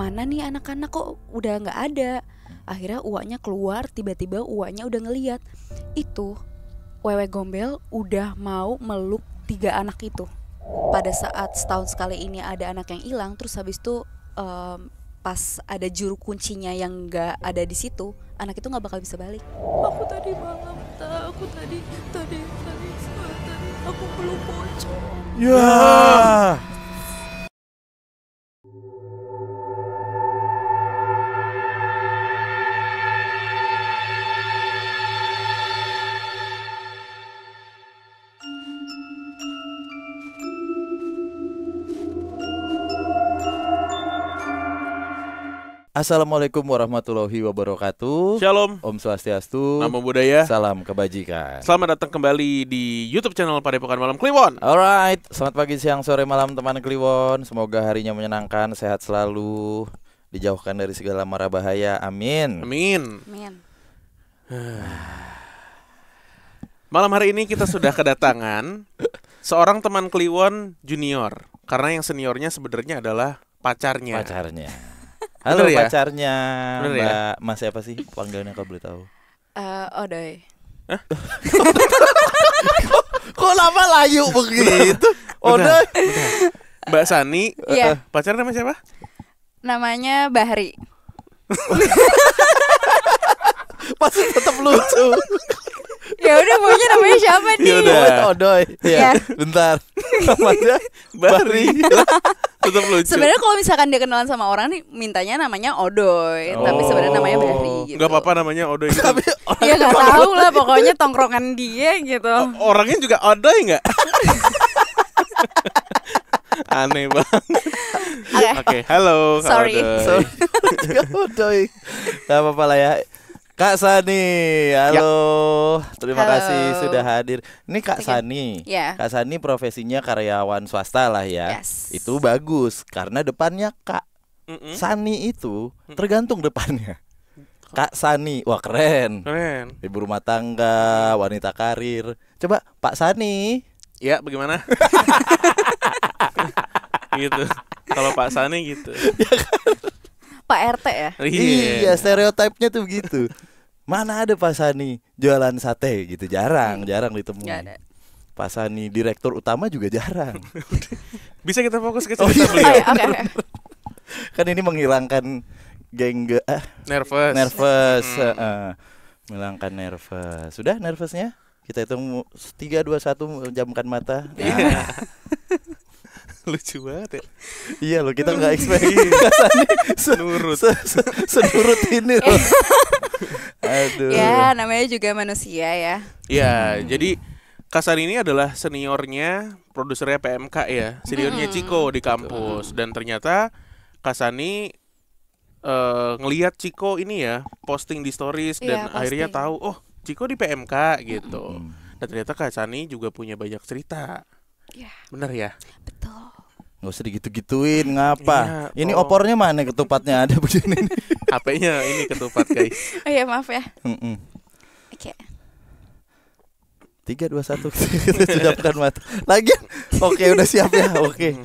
mana nih anak-anak kok udah nggak ada. Akhirnya uaknya keluar, tiba-tiba uaknya udah ngeliat itu wewe gombel udah mau meluk 3 anak itu. Pada saat setahun sekali ini ada anak yang hilang, terus habis itu pas ada juru kuncinya yang nggak ada di situ, anak itu nggak bakal bisa balik. Aku tadi malam, aku tadi aku belum pocong. Ya. Assalamualaikum warahmatullahi wabarakatuh. Shalom, Om Swastiastu. Namo Buddhaya. Salam kebajikan. Selamat datang kembali di YouTube channel Padepokan Malam Kliwon. Alright, selamat pagi, siang, sore, malam teman Kliwon. Semoga harinya menyenangkan, sehat selalu, dijauhkan dari segala mara bahaya. Amin. Amin. Amin. Malam hari ini kita sudah kedatangan seorang teman Kliwon junior. Karena yang seniornya sebenarnya adalah pacarnya. Halo Bener ya? pacarnya. Bener ya? Mbak Mas siapa sih panggilannya kalau boleh tahu? Odoy. Kok lama layu begitu? Bentar. Mbak Sani, Iya. pacarnya namanya siapa? Namanya Bahri. Pasti tetap lucu. Ya udah, pokoknya namanya siapa nih? Yaudah. Odoy. Iya. Ya, bentar. Namanya Bahri. Tetap lucu. Sebenarnya kalau misalkan dia kenalan sama orang nih, mintanya namanya Odoy, tapi sebenarnya namanya Bahri gitu. Gak apa-apa namanya Odoy gitu. Tapi Ya nggak tahu lah, pokoknya tongkrongan dia gitu. Orangnya juga Odoy nggak? Aneh banget. Oke, halo Kak Sorry. Odoy. Odoy. Gak apa-apa lah ya. Kak Sani, halo. Terima Halo. kasih sudah hadir. Ini Kak Oke. Sani. Ya. Kak Sani profesinya karyawan swasta lah ya. Yes. Itu bagus karena depannya Kak Mm-mm. Sani itu tergantung depannya. Kak Sani, wah keren. Keren. Ibu rumah tangga, wanita karir. Coba Pak Sani. Ya, bagaimana? Gitu. Kalau Pak Sani gitu. Pak RT ya. Iya, stereotipnya tuh begitu. Mana ada Pak Sani jualan sate gitu, jarang ditemui. Nggak ada. Pak Sani direktur utama juga jarang. Bisa kita fokus ke Oh, cerita iya. beliau. Oke. Kan ini menghilangkan Nervous. nervous, menghilangkan nervous. Sudah nervousnya? Kita hitung 3 2 1 jamkan mata. Iya. Lucu banget ya. Iya loh, kita nggak expect Kak Sani Nurut. senurut ini loh. Aduh. Ya, namanya juga manusia ya. Ya, jadi Kasar ini adalah seniornya produsernya PMK ya, seniornya Ciko di kampus. Dan ternyata Kasani ngelihat Ciko ini ya posting di stories dan Iya, akhirnya posting. tahu oh Ciko di PMK gitu. Dan ternyata Kasani juga punya banyak cerita. Ya, Bener ya? betul. Nggak usah digitu-gituin, ngapa? Iya, Ini oh. opornya mana ketupatnya ada begini nih. HP-nya ini ketupat guys. Oh ya, maaf ya. Mm-mm. Oke. 3 2 1 kita sudahkan mata. Lagi. Oke, udah siap ya. Oke.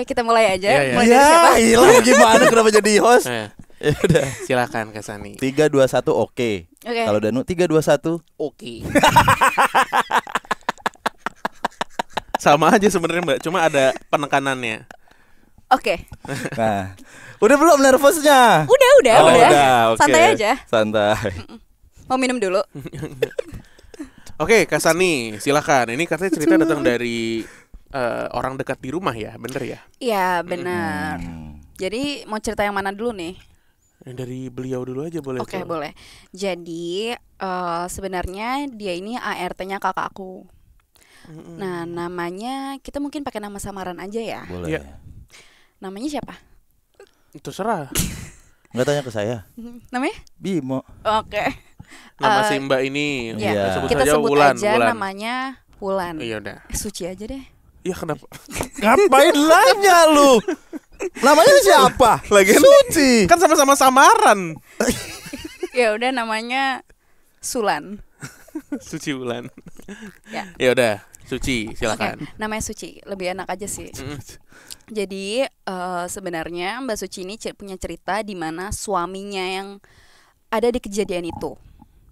Kita mulai aja. Iya, iya. Mulai dari siapa? Ya, hilang gimana kenapa jadi host? Nah, Ya udah. silakan Kasani. 3 2 1 oke. Oke. Kalau Danu 3 2 1 Oke. Sama aja sebenarnya Mbak, cuma ada penekanannya. Oke. Nah, udah belum nervousnya? Udah. Oh, udah, oke. Santai aja. Santai. Mau minum dulu. Oke, Kasani, silakan. Ini katanya cerita datang dari orang dekat di rumah ya, bener ya? Iya, benar. Hmm. Jadi mau cerita yang mana dulu nih? Dari beliau dulu aja boleh. Oke, tuh. boleh. Jadi sebenarnya dia ini ART-nya kakak aku. Nah, namanya kita mungkin pakai nama samaran aja ya. Boleh. Iya. Namanya siapa? Terserah. Enggak tanya ke saya. Namanya? Bimo. Oke. Nama si Mbak ini. Ya, Iya. Sebut kita saja sebut Wulan. aja Wulan. namanya Wulan. Iya udah. Suci aja deh. Iya kenapa? Ngapain nanya lu? Namanya siapa? Lagian Suci. kan sama-sama samaran. Ya udah, namanya Sulan. Suci Wulan. Ya. Ya udah. Suci, silakan. Oke, namanya Suci, lebih enak aja sih. Mm. Jadi sebenarnya Mbak Suci ini punya cerita di mana suaminya yang ada di kejadian itu.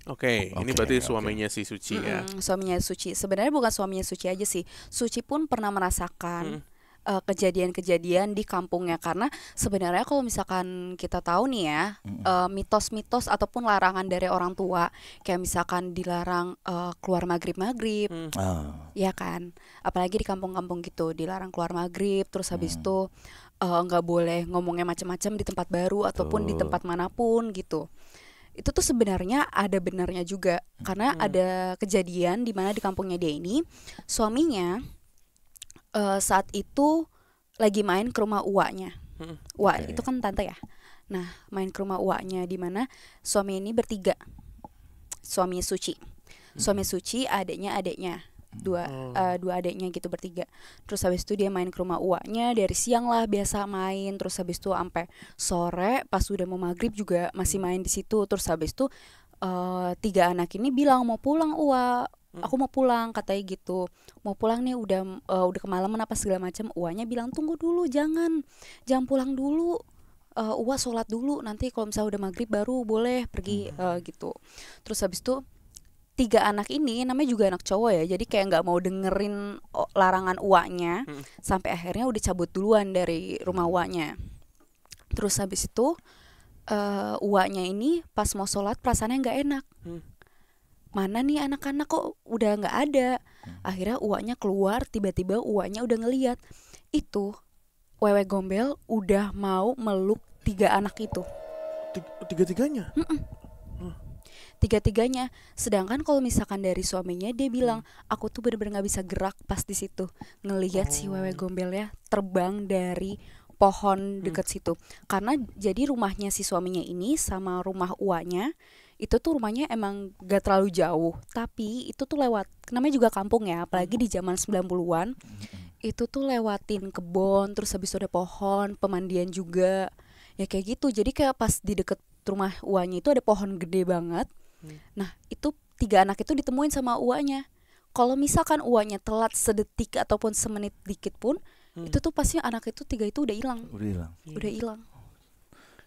Oke, ini Oke, berarti oke. suaminya si Suci ya. Suaminya Suci. Sebenarnya bukan suaminya Suci aja sih. Suci pun pernah merasakan kejadian-kejadian di kampungnya, karena sebenarnya kalau misalkan kita tahu nih ya, mitos-mitos ataupun larangan dari orang tua, kayak misalkan dilarang keluar maghrib, Ah. ya kan, apalagi di kampung-kampung gitu dilarang keluar maghrib, terus habis itu nggak boleh ngomongnya macam-macam di tempat baru ataupun di tempat manapun gitu. Itu tuh sebenarnya ada benarnya juga, karena ada kejadian di mana di kampungnya dia ini suaminya saat itu lagi main ke rumah uaknya. Uak Oke. itu kan tante ya. Nah, main ke rumah uaknya di mana suami ini bertiga. Suami Suci. Suami Suci, adiknya dua adiknya gitu bertiga. Terus habis itu dia main ke rumah uaknya dari siang lah biasa main, terus habis itu sampai sore pas udah mau maghrib juga masih main di situ. Terus habis itu tiga anak ini bilang mau pulang uak, aku mau pulang katanya gitu, mau pulang nih udah kemalaman apa segala macam. Uaknya bilang tunggu dulu, jangan pulang dulu, uak sholat dulu, nanti kalau misalnya udah maghrib baru boleh pergi gitu. Terus habis itu tiga anak ini namanya juga anak cowok ya, jadi kayak nggak mau dengerin larangan uaknya, sampai akhirnya udah cabut duluan dari rumah uaknya. Terus habis itu uaknya ini pas mau sholat perasaannya nggak enak, mana nih anak-anak kok udah nggak ada. Akhirnya uaknya keluar, tiba-tiba uaknya udah ngeliat itu wewe gombel udah mau meluk tiga anak itu. Tiga-tiganya. Tiga-tiganya. Sedangkan kalau misalkan dari suaminya, dia bilang aku tuh bener-bener nggak bisa gerak pas di situ ngelihat si wewe gombelnya terbang dari pohon deket situ. Karena jadi rumahnya si suaminya ini sama rumah uaknya itu tuh rumahnya emang gak terlalu jauh, tapi itu tuh lewat, namanya juga kampung ya, apalagi di zaman 90-an. Itu tuh lewatin kebon, terus habis itu ada pohon, pemandian juga. Ya kayak gitu. Jadi kayak pas di deket rumah uaknya itu ada pohon gede banget. Nah, itu tiga anak itu ditemuin sama uaknya. Kalau misalkan uaknya telat sedetik ataupun semenit dikit pun, itu tuh pasti anak itu tiga itu udah hilang. Udah hilang.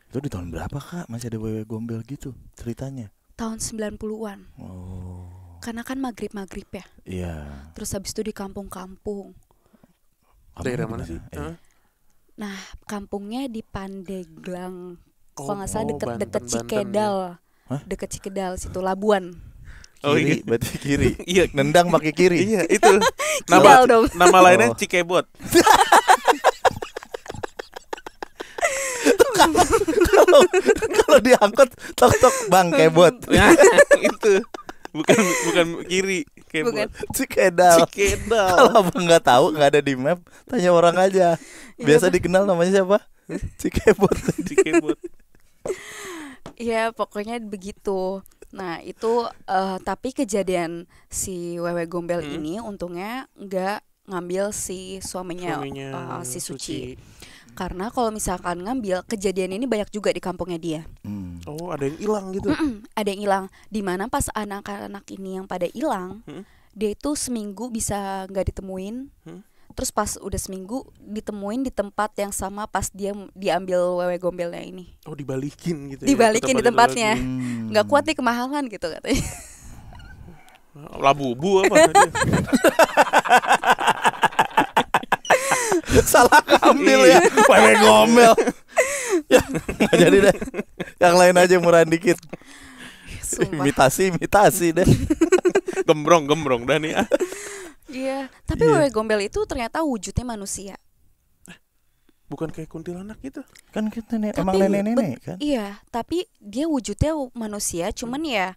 Itu di tahun berapa Kak? Masih ada wewe gombel gitu ceritanya? Tahun 90-an. Oh. Karena kan maghrib ya. Iya. Terus habis itu di kampung-kampung. Daerah Kamu mana di sih? Hah? Nah, kampungnya di Pandeglang. Kalau nggak salah Banten, deket Banten Cikedal. Hah? Deket Cikedal situ, Labuan. Oh, Kiri, iya. berarti kiri. Iya. Nendang pakai kiri. Iya, itu. Kidal dong. Nama lainnya Oh. Cikebot. Kalau diangkut tok bang kebot. Ya, itu. Bukan kiri, Bukan. kebot. Cikedal. Cikedal. Kalau abang nggak tahu, nggak ada di map, tanya orang aja. Biasa dikenal namanya siapa? Cikebot. Cikebot. Ya pokoknya begitu. Nah itu tapi kejadian si wewe gombel ini untungnya nggak ngambil si suaminya si Suci. Karena kalau misalkan ngambil, kejadian ini banyak juga di kampungnya dia. Oh, ada yang hilang gitu. Ada yang hilang. Dimana pas anak-anak ini yang pada hilang, dia itu seminggu bisa nggak ditemuin. Terus pas udah seminggu ditemuin di tempat yang sama pas dia diambil wewe gombelnya ini. Oh, dibalikin gitu. Dibalikin di tempatnya. lagi. Nggak kuat nih kemahalan gitu katanya. Labubu apa? Salah ambil ya, wewe gombel. Ya, nggak jadi deh. Yang lain aja murah dikit. Sumpah. Imitasi deh. Gembrong dah nih. Iya, tapi wewe gombel itu ternyata wujudnya manusia. Bukan kayak kuntilanak gitu. Kan kita Tapi emang nenek-nenek kan? Iya, tapi dia wujudnya manusia, cuman ya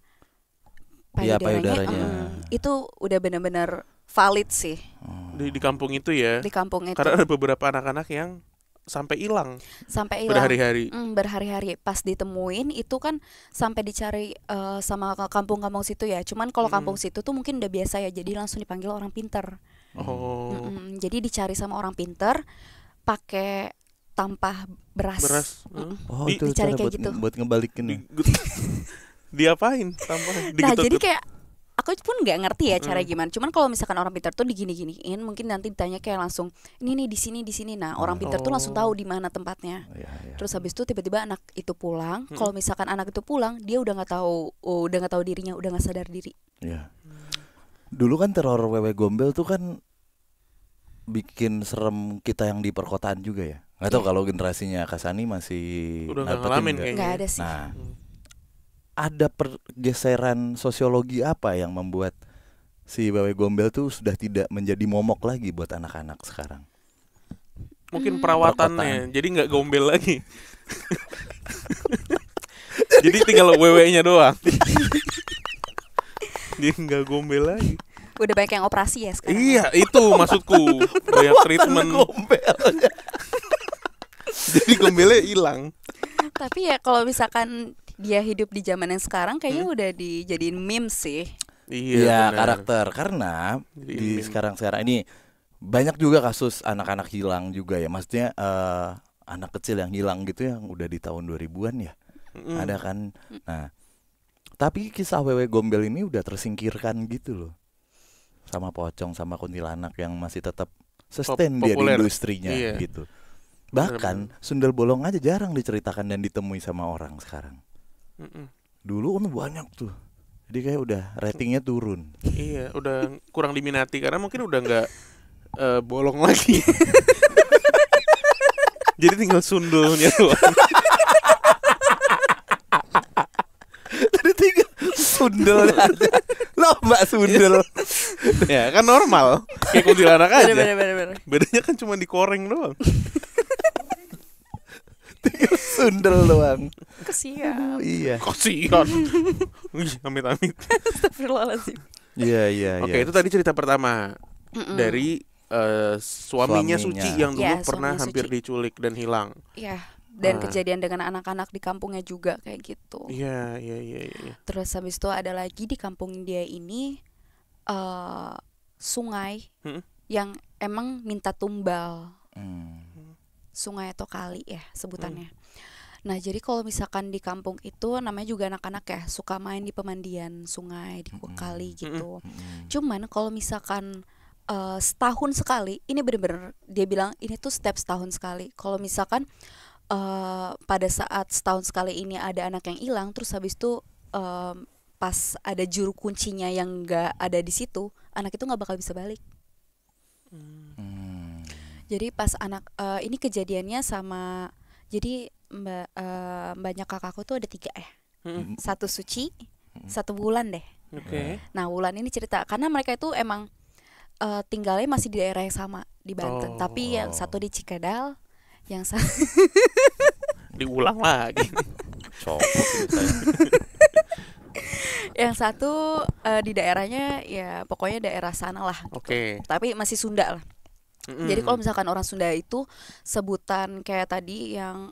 Iya, payudaranya. itu udah benar-benar valid sih Di kampung itu ya. di kampung itu. Karena ada beberapa anak-anak yang sampai hilang Sampai hilang berhari-hari. berhari-hari. Pas ditemuin itu kan sampai dicari sama kampung-kampung situ ya. Cuman kalau kampung situ tuh mungkin udah biasa ya, jadi langsung dipanggil orang pinter. Oh. Jadi dicari sama orang pinter pakai tampah beras. Oh, Di- itu dicari cara kayak gitu. buat ngebalikin. Diapain sampah? Nah jadi kayak aku pun nggak ngerti ya cara gimana. Cuman kalau misalkan orang pintar tuh digini-giniin, mungkin nanti ditanya kayak langsung ini nih di sini. Nah orang pintar tuh langsung tahu di mana tempatnya. Terus habis itu tiba-tiba anak itu pulang. Kalau misalkan anak itu pulang, dia udah nggak tahu dirinya, udah nggak sadar diri. Iya. Dulu kan teror wewe gombel tuh kan bikin serem kita yang di perkotaan juga ya. Nggak tahu kalau generasinya Kasani masih Udah nggak dapetin ngalamin nggak? kayaknya. Nggak ada sih. Nah, ada pergeseran sosiologi apa yang membuat si wewe gombel tuh sudah tidak menjadi momok lagi buat anak-anak sekarang? Mungkin perawatannya, jadi nggak gombel lagi. Jadi tinggal wewe-nya doang. Dia nggak gombel lagi. Udah banyak yang operasi ya sekarang. Iya, itu maksudku. Banyak treatment. Gombel. Jadi gombelnya hilang. Tapi ya kalau misalkan dia hidup di zaman yang sekarang, kayaknya udah dijadiin meme sih. Iya, benar. karakter. Karena di sekarang ini banyak juga kasus anak-anak hilang juga ya. Maksudnya anak kecil yang hilang gitu yang udah di tahun 2000-an ya. Ada kan. Nah, tapi kisah wewe gombel ini udah tersingkirkan gitu loh. Sama pocong, sama kuntilanak yang masih tetap sustain dia di Populer. industrinya gitu. Bahkan sundel bolong aja jarang diceritakan dan ditemui sama orang sekarang. Dulu kan banyak tuh. Jadi kayak udah ratingnya turun. Iya, udah kurang diminati karena mungkin udah nggak bolong lagi. Jadi tinggal sundulnya doang. Tadi tinggal sundel aja. Loh mbak sundel. Ya kan normal. Kayak kuntilanak aja. Bener. Bedanya kan cuma dikoreng doang. Tinggal sundel doang. Kesian. Iya. Kasihan. Wih, amit-amit. Astagfirullahaladzim. Iya. Oke, itu tadi cerita pertama dari suaminya Suci yang dulu Ya, pernah suaminya hampir Suci. diculik dan hilang. Ya, dan kejadian dengan anak-anak di kampungnya juga kayak gitu. Iya. Terus habis itu ada lagi di kampung dia ini sungai yang emang minta tumbal. Sungai atau kali ya sebutannya. Nah jadi kalau misalkan di kampung itu namanya juga anak-anak ya suka main di pemandian sungai, di kali gitu. Cuman kalau misalkan setahun sekali, ini bener-bener dia bilang ini tuh setahun sekali. Kalau misalkan pada saat setahun sekali ini ada anak yang hilang, terus habis itu pas ada juru kuncinya yang nggak ada di situ, anak itu nggak bakal bisa balik. Jadi pas anak ini kejadiannya sama, jadi mbaknya kakakku tuh ada 3 ya, satu Suci, satu Wulan deh. Oke. Nah Wulan ini cerita karena mereka itu emang tinggalnya masih di daerah yang sama di Banten, tapi yang satu di Cikedal, yang satu Diulang lagi. yang satu di daerahnya ya pokoknya daerah sana lah. Oke. Tapi masih Sunda lah. Jadi kalau misalkan orang Sunda itu sebutan kayak tadi yang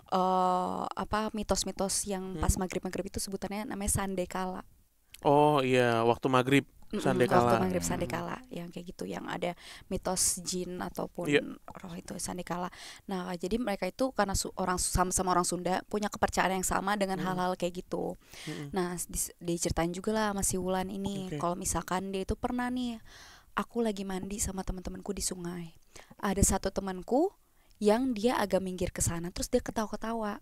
mitos-mitos yang pas maghrib itu sebutannya namanya sandekala. Oh iya, waktu maghrib sandekala. Waktu maghrib sandekala yang kayak gitu, yang ada mitos jin ataupun roh itu sandekala. Nah jadi mereka itu karena orang sama-sama orang Sunda punya kepercayaan yang sama dengan hal-hal kayak gitu. Nah diceritain juga lah masih Wulan ini kalau misalkan dia itu pernah nih, aku lagi mandi sama teman-temanku di sungai. Ada satu temanku yang dia agak minggir ke sana, terus dia ketawa-ketawa.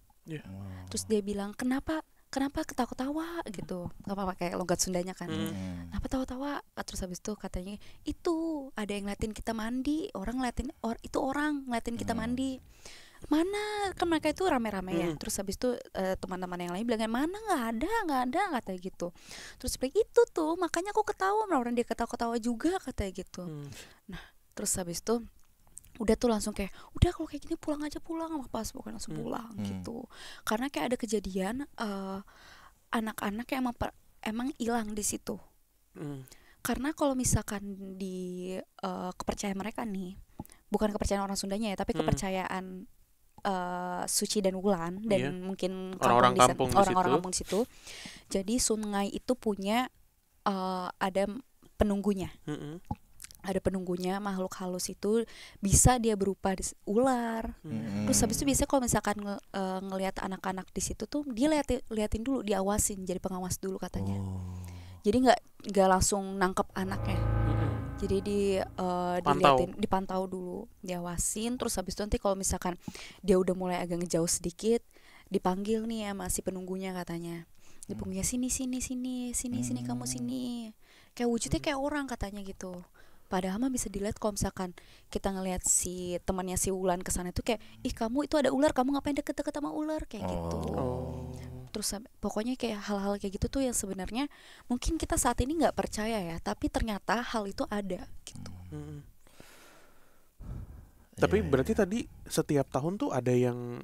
Terus dia bilang, kenapa ketawa-ketawa gitu, nggak pakai logat Sundanya kan. Kenapa tawa-tawa? Terus habis itu katanya itu ada yang ngeliatin kita mandi, orang ngeliatin itu orang ngeliatin kita mandi. Mana kan mereka itu rame-rame ya. Terus habis itu teman-teman yang lain bilang mana nggak ada katanya gitu. Terus bilang itu tuh makanya aku ketawa, orang dia ketawa-ketawa juga katanya gitu. Nah terus habis itu udah tuh langsung kayak udah kalau kayak gini pulang aja pas bukan langsung pulang gitu. Karena kayak ada kejadian anak-anak yang emang hilang di situ. Karena kalau misalkan di kepercayaan mereka nih, bukan kepercayaan orang Sundanya ya, tapi kepercayaan Suci dan Wulan dan mungkin orang-orang kampung di situ. Jadi sungai itu punya ada penunggunya. Ada penunggunya, makhluk halus itu bisa dia berupa ular. Terus habis itu biasanya kalau misalkan ngelihat anak-anak di situ tuh dia liatin dulu, diawasin, jadi pengawas dulu katanya. Jadi nggak langsung nangkep anaknya. Jadi dipantau dulu, diawasin. Terus habis itu nanti kalau misalkan dia udah mulai agak ngejauh sedikit, dipanggil nih sama si penunggunya katanya. Dipanggilnya sini kamu sini. Kayak wujudnya kayak orang katanya gitu. Padahal mah bisa dilihat kalau misalkan kita ngelihat si temannya si Wulan kesana tuh kayak, ih kamu itu ada ular, kamu ngapain deket-deket sama ular kayak gitu. Terus pokoknya kayak hal-hal kayak gitu tuh yang sebenarnya mungkin kita saat ini nggak percaya ya, tapi ternyata hal itu ada gitu. Tapi berarti tadi setiap tahun tuh ada yang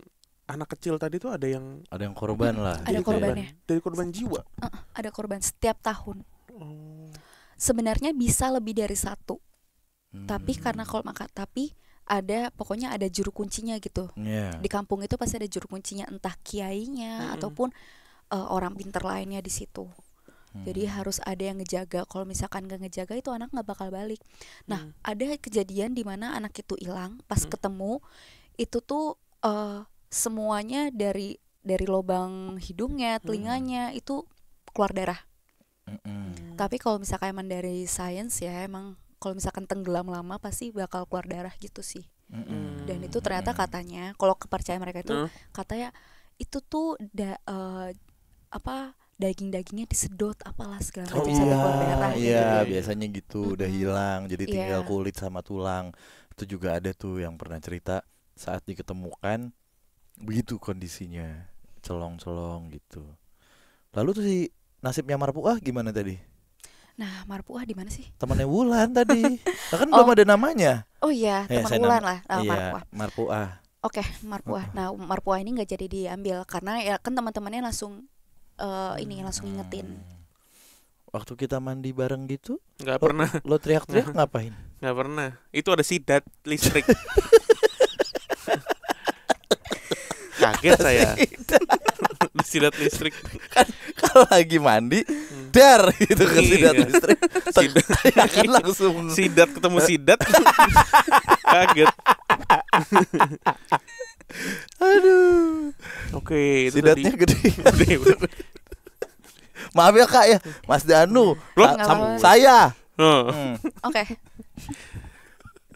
anak kecil tadi tuh ada yang korban lah. Ada gitu korbannya. Dari korban jiwa. Ada korban setiap tahun. Sebenarnya bisa lebih dari satu. Tapi karena ada pokoknya ada juru kuncinya gitu. Di kampung itu pasti ada juru kuncinya, entah kiainya ataupun orang pintar lainnya di situ. Jadi harus ada yang ngejaga. Kalau misalkan nggak ngejaga itu anak nggak bakal balik. Nah, ada kejadian di mana anak itu hilang, pas ketemu itu tuh semuanya dari lubang hidungnya, telinganya itu keluar darah. Tapi kalau misalkan emang dari sains ya, emang kalau misalkan tenggelam lama pasti bakal keluar darah gitu sih. Dan itu ternyata katanya, kalau kepercayaan mereka itu katanya itu tuh daging-dagingnya disedot apalah segala macam sampai keluar darah. Iya, biasanya gitu udah hilang, jadi tinggal kulit sama tulang. Itu juga ada tuh yang pernah cerita saat diketemukan begitu kondisinya, celong-celong gitu. Lalu tuh si nasibnya Marpuah gimana tadi? Nah, Marpuah di mana sih? Temannya Wulan tadi. Nah, kan belum ada namanya. Oh iya, teman Wulan lah. Iya, Marpuah. Oke, Marpuah. Nah, Marpuah ini nggak jadi diambil karena ya kan teman-temannya langsung langsung ingetin. Waktu kita mandi bareng gitu? Nggak pernah. Lo teriak-teriak ngapain? Nggak pernah. Itu ada sidat listrik. Kaget saya. Sidat listrik. Kan kalau lagi mandi dar gitu ke sidat listrik. Kan langsung sidat ketemu sidat. Kaget. Aduh. Oke, itu sidatnya tadi. Gede. Maaf ya Kak ya, Mas Danu. Saya. Oke.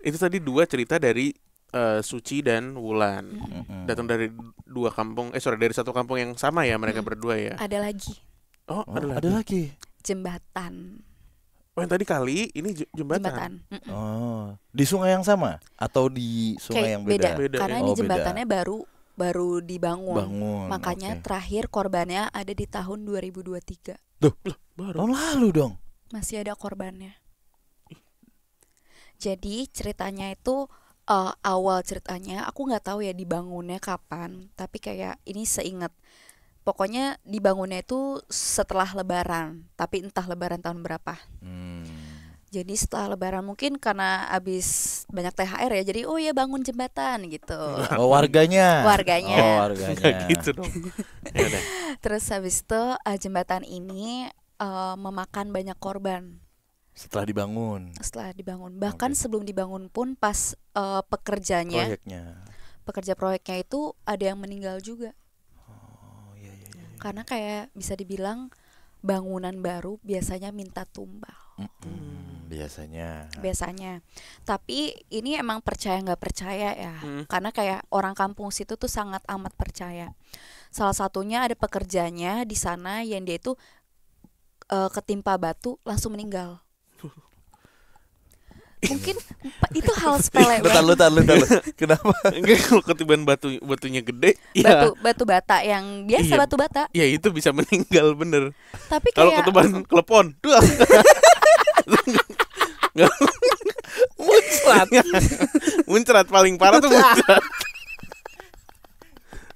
Itu tadi dua cerita dari Suci dan Wulan. Datang dari dari satu kampung yang sama ya mereka berdua ya. Ada lagi. Ada lagi. Jembatan. Oh, yang tadi kali ini jembatan. Di sungai yang sama atau di sungai yang beda? Karena ini jembatannya baru dibangun. Makanya terakhir korbannya ada di tahun 2023. Baru tahun lalu dong. Masih ada korbannya. Jadi ceritanya itu awal ceritanya aku nggak tahu ya dibangunnya kapan, tapi kayak ini seingat pokoknya dibangunnya itu setelah Lebaran, tapi entah Lebaran tahun berapa. Jadi setelah Lebaran mungkin karena abis banyak THR ya, jadi bangun jembatan gitu. Warganya. Gitu dong. Terus habis itu jembatan ini memakan banyak korban. Setelah dibangun. Bahkan sebelum dibangun pun pas pekerja proyeknya itu ada yang meninggal juga. Iya. Karena kayak bisa dibilang bangunan baru biasanya minta tumbal. Biasanya. Tapi ini emang percaya nggak percaya ya. Karena kayak orang kampung situ tuh sangat amat percaya. Salah satunya ada pekerjanya di sana yang dia itu ketimpa batu langsung meninggal. Mungkin itu hal sepele. Bentar. Kenapa? Enggak, kalau ketiban batunya gede. Batu bata yang biasa batu bata. Ya itu bisa meninggal bener. Tapi kalau kayak ketiban klepon, muncrat paling parah tuh muncrat.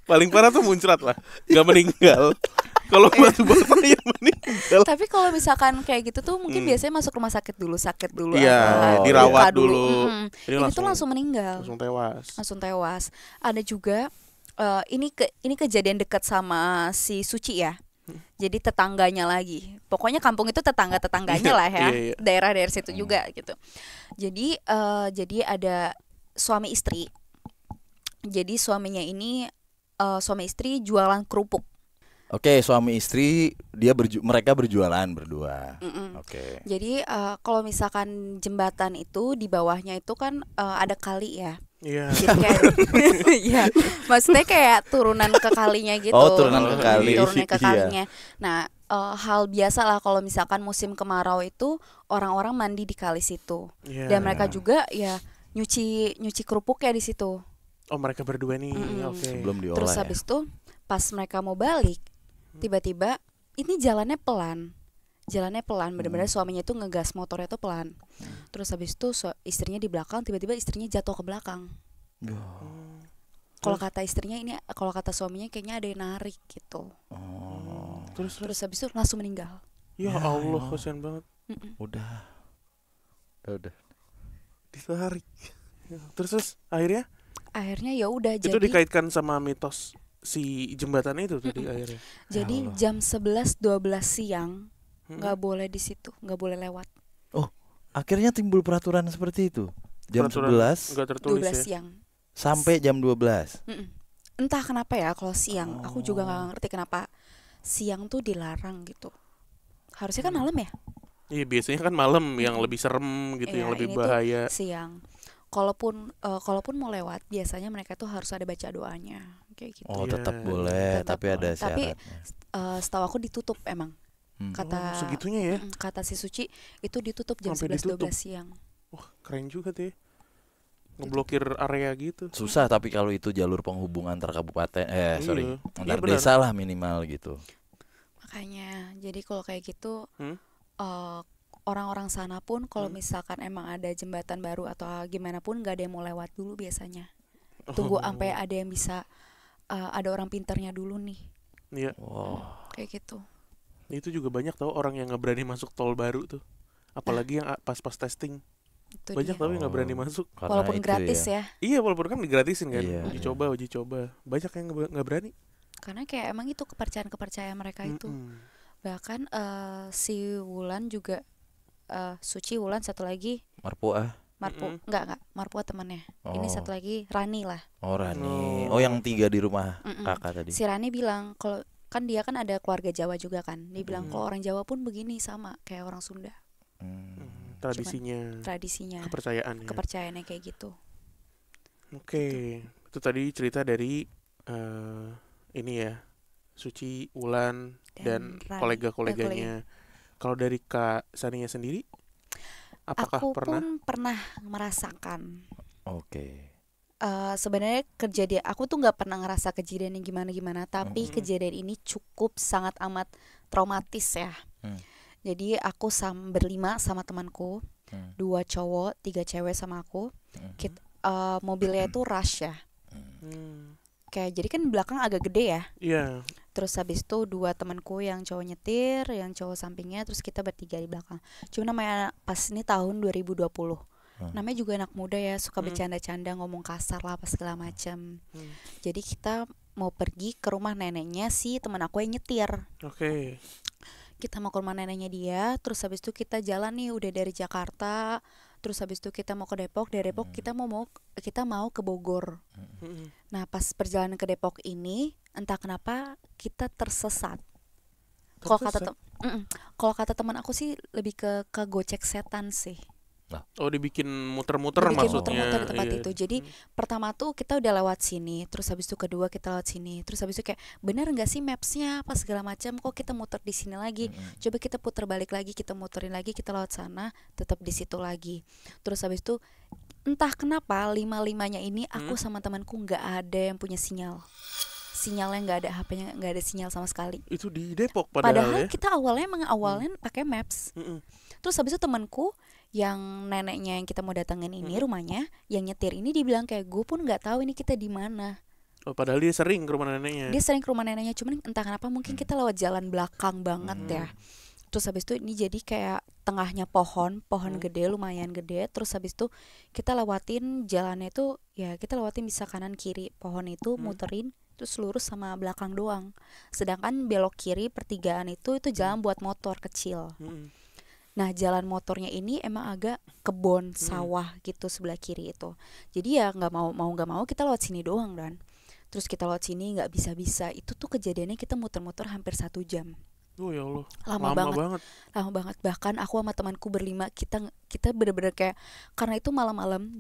Paling parah tuh muncrat lah, nggak meninggal. Kalau batu-batu yang meninggal. Tapi kalau misalkan kayak gitu tuh mungkin biasanya masuk rumah sakit dulu. Iya, dirawat dulu. Ini tuh langsung meninggal. Langsung tewas. Ada juga ini kejadian dekat sama si Suci ya. Jadi tetangganya lagi. Pokoknya kampung itu tetangganya lah ya. Iya. Daerah situ juga gitu. Jadi ada suami istri. Jadi suami istri jualan kerupuk. Oke, suami istri mereka berjualan berdua. Mm-mm. Oke. Jadi kalau misalkan jembatan itu di bawahnya itu kan ada kali ya. Iya. Kayak ya, maksudnya kayak turunan ke kalinya gitu. Oh, turunan ke kali. Turunan ke Iya. kalinya. Nah, hal biasa lah kalau misalkan musim kemarau itu orang-orang mandi di kali situ. Iya. Dan mereka juga ya nyuci kerupuk ya di situ. Oh, mereka berdua nih. Mm-mm. Oke. Sebelum diolah Terus ya. habis itu pas mereka mau balik, tiba-tiba ini jalannya pelan. Benar-benar suaminya itu ngegas motornya tuh pelan. Terus habis itu istrinya di belakang, tiba-tiba istrinya jatuh ke belakang. Kalau kata istrinya ini, kalau kata suaminya kayaknya ada yang narik gitu. Terus habis itu langsung meninggal. Ya Allah, kasihan banget. Udah. Ditarik. Terus akhirnya Akhirnya ya udah itu dikaitkan sama mitos si jembatan itu tadi akhirnya. Jadi jam 11-12 siang nggak boleh di situ, nggak boleh lewat. Oh, akhirnya timbul peraturan seperti itu. Jam Peraturan 11 nggak tertulis 12 ya. siang. sampai jam 12. Entah kenapa ya kalau siang, aku juga nggak ngerti kenapa siang tuh dilarang gitu. Harusnya kan malam ya. Iya, biasanya kan malam yang lebih serem gitu, yang Iya, lebih ini tuh bahaya. siang. Kalaupun mau lewat, biasanya mereka tuh harus ada baca doanya kayak gitu. Oh, Iya. tetap boleh, Tetap tapi ada boleh. Tapi syaratnya. setahu aku ditutup emang. Kata Segitunya ya. kata si Suci itu ditutup jam Sampai 11-12 ditutup. siang. Wah, keren juga tuh ya. Ngeblokir area gitu. Susah tapi kalau itu jalur penghubung antar kabupaten Iya. antar Iya, benar. desa lah minimal gitu. Makanya, jadi kalau kayak gitu Hmm? orang-orang sana pun kalau misalkan emang ada jembatan baru atau gimana pun nggak ada yang mau lewat dulu biasanya. Tunggu sampai ada yang bisa ada orang pintarnya dulu nih. Iya. Wow. Kayak gitu. Itu juga banyak tau orang yang nggak berani masuk tol baru tuh. Apalagi yang pas-pas testing. Itu Banyak dia. tapi nggak berani masuk. Karena Walaupun itu gratis ya. Iya, walaupun kan digratisin kan. Iya, uji iya. coba. Banyak yang nggak berani. Karena kayak emang itu kepercayaan mereka itu. Bahkan si Wulan juga Suci, Wulan, satu lagi Marpuah. enggak Marpua temannya. Ini Oh. satu lagi Rani lah. Oh, Rani. Oh, yang 3 di rumah kakak tadi. Si Rani bilang kalau kan dia kan ada keluarga Jawa juga kan. Dia bilang kalau orang Jawa pun begini sama kayak orang Sunda. Tradisinya, Kepercayaan ya. kepercayaannya kayak gitu. Oke, itu tadi cerita dari ini ya, Suci, Wulan, dan Rani, kolega-koleganya. Kalau dari Kak Saninya sendiri, apakah Aku pernah? pun pernah merasakan. Oke. Sebenarnya aku tuh nggak pernah ngerasa kejadian yang gimana-gimana, tapi kejadian ini cukup sangat amat traumatis ya. Jadi aku berlima sama temanku, 2 cowok, 3 cewek sama aku. Mobilnya itu rush ya. Kayak jadi kan belakang agak gede ya. Iya. Terus habis itu 2 temanku yang cowok nyetir, yang cowok sampingnya, terus kita bertiga di belakang. Cuma namanya pas ini tahun 2020. Namanya juga anak muda ya, suka bercanda-canda, ngomong kasar lah apa segala macam. Jadi kita mau pergi ke rumah neneknya si teman aku yang nyetir. Oke. Kita mau ke rumah neneknya dia, terus habis itu kita jalan nih udah dari Jakarta, terus habis itu kita mau ke Depok, dari Depok kita mau ke Bogor. Nah pas perjalanan ke Depok ini entah kenapa kita tersesat. Kalau kata teman aku sih lebih ke gocek setan sih. Oh, dibikin muter-muter Dibikin maksudnya. muter-muter di tempat Iya. itu. Jadi pertama tuh kita udah lewat sini, terus habis itu kedua kita lewat sini, terus habis itu kayak bener nggak sih mapsnya apa segala macam, kok kita muter di sini lagi, coba kita putar balik lagi, kita muterin lagi, kita lewat sana, tetap di situ lagi. Terus habis itu entah kenapa lima-limanya ini aku sama temanku nggak ada yang punya sinyalnya nggak ada, HP-nya nggak ada sinyal sama sekali. Itu di Depok Padahal ya. kita awalnya pakai maps. Terus habis itu temanku yang neneknya yang kita mau datengin ini rumahnya, yang nyetir ini dibilang kayak gue pun nggak tahu ini kita di mana. Oh, padahal dia sering ke rumah neneknya. Dia sering ke rumah neneknya, cuman entah kenapa mungkin kita lewat jalan belakang banget ya. Terus habis itu ini jadi kayak tengahnya pohon gede, lumayan gede. Terus habis itu kita lewatin jalannya itu ya kita lewatin bisa kanan kiri pohon itu, muterin terus lurus sama belakang doang. Sedangkan belok kiri pertigaan itu jalan buat motor kecil. Nah jalan motornya ini emang agak kebon sawah gitu sebelah kiri itu. Jadi ya nggak mau kita lewat sini doang dan. terus kita lewat sini nggak bisa. Itu tuh kejadiannya kita muter-muter hampir 1 jam. Oh ya Allah. Lama banget. Lama banget. Bahkan aku sama temanku berlima kita bener-bener kayak, karena itu malam-malam